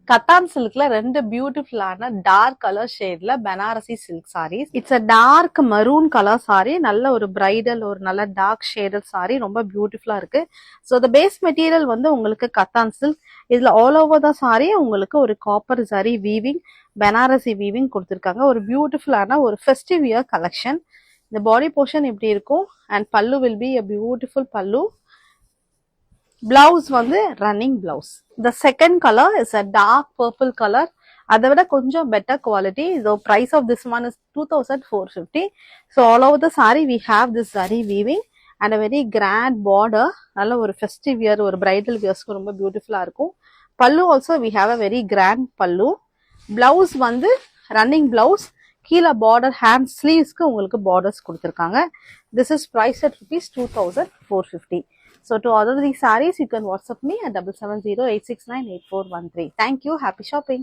கத்தான் சில்க்ல ரெண்டு பியூட்டிஃபுல்லான டார்க் கலர் ஷேட்ல Banarasi silk saris. It's a dark maroon colour sari. நல்ல ஒரு பிரைடல் ஒரு நல்ல டார்க் ஷேடட் சாரி. ரொம்ப பியூட்டிஃபுல்லா இருக்கு. ஸோ த பேஸ் மெட்டீரியல் வந்து உங்களுக்கு கத்தான் சில்க். இதுல ஆல் ஓவர் த சாரி உங்களுக்கு ஒரு copper zari weaving Banarasi weaving கொடுத்துருக்காங்க. ஒரு பியூட்டிஃபுல்லான ஒரு ஃபெஸ்டிவ் இயர் கலெக்ஷன். இந்த பாடி போர்ஷன் இப்படி இருக்கும். அண்ட் பல்லு வில் பி a பியூட்டிஃபுல் பல்லு. பிளவுஸ் வந்து running blouse. The second color is a dark purple color. அதை விட கொஞ்சம் better quality. The price of this one is 2450. So all over the saree we have this zari weaving and a very grand border. நல்ல ஒரு festive wear ஒரு bridal wearsக்கு ரொம்ப பியூட்டிஃபுல்லா இருக்கும். பல்லு also we have a very grand பல்லு. Blouse வந்து running blouse. கீழே பார்டர் ஹேண்ட் ஸ்லீவ்ஸ்க்கு உங்களுக்கு பார்டர்ஸ் கொடுத்துருக்காங்க. This is priced at rupees 2450. So to order these sarees, you can WhatsApp me at 7708698413. Thank you. Happy shopping.